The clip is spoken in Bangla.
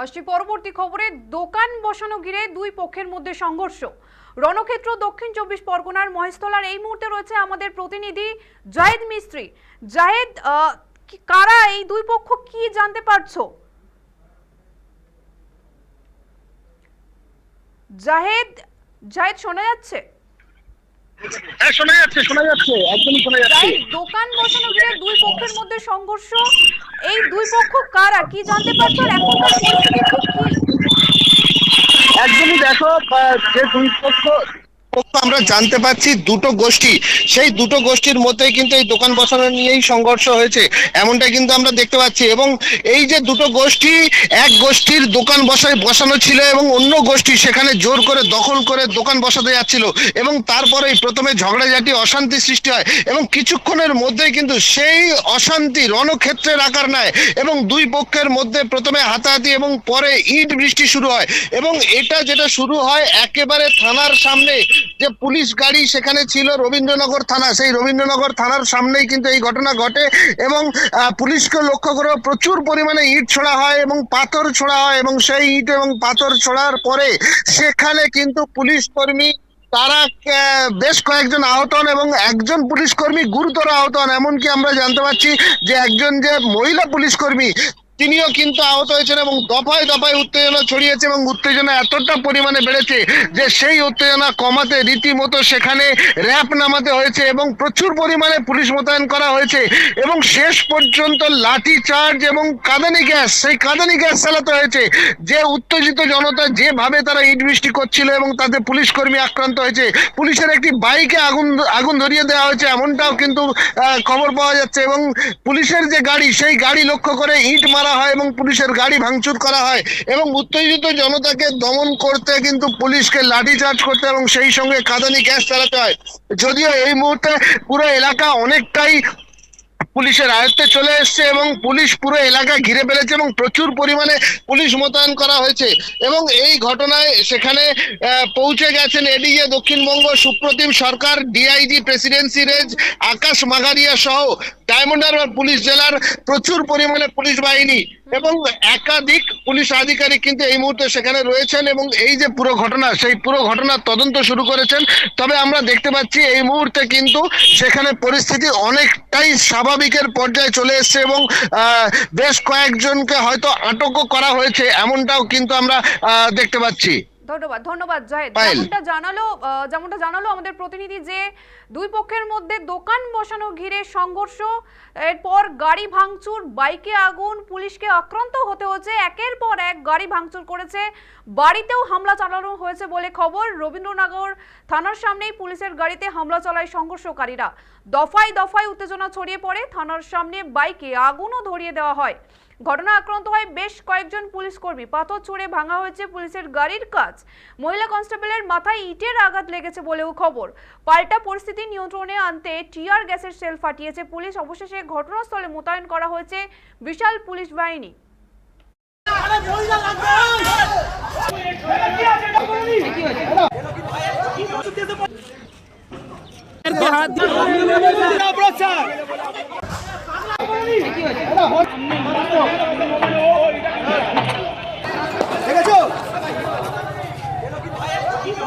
আসছি পরবর্তী খবরে। দোকান বসানো ঘিরে দুই পক্ষের মধ্যে সংঘর্ষ। রণক্ষেত্র দক্ষিণ 24 পরগনার মহেশতলার এই মুহূর্তে রয়েছে আমাদের প্রতিনিধি জাহিদ মিস্ত্রি। জাহিদ, কারা এই দুই পক্ষ, কি জানতে পারছো? জাহিদ, শোনা যাচ্ছে? হ্যাঁ, শোনা যাচ্ছে, একদমই শোনা যাচ্ছে। দোকান বসানো ঘিরে দুই পক্ষের মধ্যে সংঘর্ষ, এই দুই পক্ষ কারা, কি জানতে পারছো? আর এখনকার পরিস্থিতি ঠিক কি? একদমই দেখো, যে দুই পক্ষ আমরা জানতে পাচ্ছি দুটো গোষ্ঠী, সেই দুটো গোষ্ঠীর মধ্যে কিন্তু এই দোকান বসানো নিয়েই সংঘর্ষ হয়েছে, এমনটাই কিন্তু আমরা দেখতে পাচ্ছি। এবং এই যে দুটো গোষ্ঠী, এক গোষ্ঠীর দোকান বসানো ছিল এবং অন্য গোষ্ঠী সেখানে জোর করে দখল করে দোকান বসাতে যাচ্ছিল এবং তারপরেই প্রথমে ঝগড়াঝাটি, অশান্তি সৃষ্টি হয় এবং কিছুক্ষণের মধ্যেই কিন্তু সেই অশান্তি রণক্ষেত্রের আকার নেয় এবং দুই পক্ষের মধ্যে প্রথমে হাতাহাতি এবং পরে ইট বৃষ্টি শুরু হয়। এবং এটা যেটা শুরু হয় একেবারে থানার সামনে, যে পুলিশ গাড়ি সেখানে ছিল রবীন্দ্রনগর থানা, সেই রবীন্দ্রনগর থানার সামনেই কিন্তু এই ঘটনা ঘটে এবং পুলিশকে লক্ষ্য করে প্রচুর পরিমাণে ইট ছোড়া হয় এবং পাথর ছোড়া হয় এবং সেই ইট এবং পাথর ছোড়ার পরে সেখানে কিন্তু পুলিশ কর্মী তারা বেশ কয়েকজন আহত হন এবং একজন পুলিশ কর্মী গুরুতর আহত হন। এমনকি আমরা জানতে পারছি যে একজন যে মহিলা পুলিশ কর্মী তিনিও কিন্তু আহত হয়েছেন এবং দফায় দফায় উত্তেজনা ছড়িয়েছে এবং উত্তেজনা এতটা পরিমাণে বেড়েছে যে সেই উত্তেজনা কমাতে রীতিমতো সেখানে র্যাব নামাতে হয়েছে এবং প্রচুর পরিমাণে পুলিশ মোতায়েন করা হয়েছে এবং শেষ পর্যন্ত লাঠি চার্জ এবং কাঁদানি গ্যাস, সেই কাঁদানি গ্যাস চালাতে হয়েছে। যে উত্তেজিত জনতা যেভাবে তারা ইট বৃষ্টি করছিল এবং তাতে পুলিশ কর্মী আক্রান্ত হয়েছে, পুলিশের একটি বাইকে আগুন ধরিয়ে দেওয়া হয়েছে, এমনটাও কিন্তু খবর পাওয়া যাচ্ছে। এবং পুলিশের যে গাড়ি, সেই গাড়ি লক্ষ্য করে ইট মারা হয় এবং পুলিশের গাড়ি ভাঙচুর করা হয় এবং উত্তেজিত জনতাকে দমন করতে কিন্তু পুলিশকে লাঠি চার্জ করতে এবং সেই সঙ্গে কাঁদানি গ্যাস চালাতে হয়। যদিও এই মুহূর্তে পুরো এলাকা অনেকটাই পুলিশের আয়ত্তে চলে এসছে এবং পুলিশ পুরো এলাকা ঘিরে ফেলেছে এবং প্রচুর পরিমাণে পুলিশ মোতায়েন করা হয়েছে। এবং এই ঘটনায় সেখানে পৌঁছে গেছেন এডিজে দক্ষিণবঙ্গ সুপ্রতিম সরকার, ডিআইজি প্রেসিডেন্সি রেঞ্জ আকাশ মাগারিয়া সহ ডায়মন্ড হারবার পুলিশ জেলার প্রচুর পরিমাণে পুলিশ বাহিনী এবং একাধিক পুলিশ আধিকারিক কিন্তু এই মুহূর্তে সেখানে রয়েছেন এবং এই যে পুরো ঘটনা, সেই পুরো ঘটনার তদন্ত শুরু করেছেন। তবে আমরা দেখতে পাচ্ছি এই মুহূর্তে কিন্তু সেখানে পরিস্থিতি অনেকটাই স্বাভাবিকের পর্যায়ে চলে এসছে এবং বেশ কয়েকজনকে হয়তো আটকও করা হয়েছে, এমনটাও কিন্তু আমরা দেখতে পাচ্ছি। ধন্যবাদ জাহিদ। যেমনটা জানালো আমাদের প্রতিনিধি যে দুই পক্ষের মধ্যে দোকান বসানো ঘিরে সংঘর্ষ, এরপর গাড়ি ভাঙচুর, বাইকে আগুন, পুলিশকে আক্রান্ত হতে হচ্ছে, একের পর এক গাড়ি ভাঙচুর করেছে, বাড়িতেও হামলা চালানো হয়েছে বলে খবর। রবীন্দ্রনগর থানার সামনেই পুলিশের গাড়িতে হামলা চালায় সংঘর্ষকারীরা। দফায় দফায় উত্তেজনা ছড়িয়ে পড়ে, থানার সামনে বাইকে আগুনও ধরিয়ে দেওয়া হয়। ঘটনা আক্রান্ত হয় বেশ কয়েকজন পুলিশ কর্মী, পাথর ছুঁড়ে ভাঙা হয়েছে পুলিশের গাড়ির কাচ, মহিলা কনস্টেবলের মাথায় ইটের আঘাত লেগেছে বলেও খবর। পাল্টা পরিস্থিতি নিয়ন্ত্রণে আনতে টিয়ার গ্যাসের শেল ফাটিয়েছে পুলিশ। অবশেষে ঘটনাস্থলে মোতায়েন করা হয়েছে বিশাল পুলিশ বাহিনী। কি হয়েছে?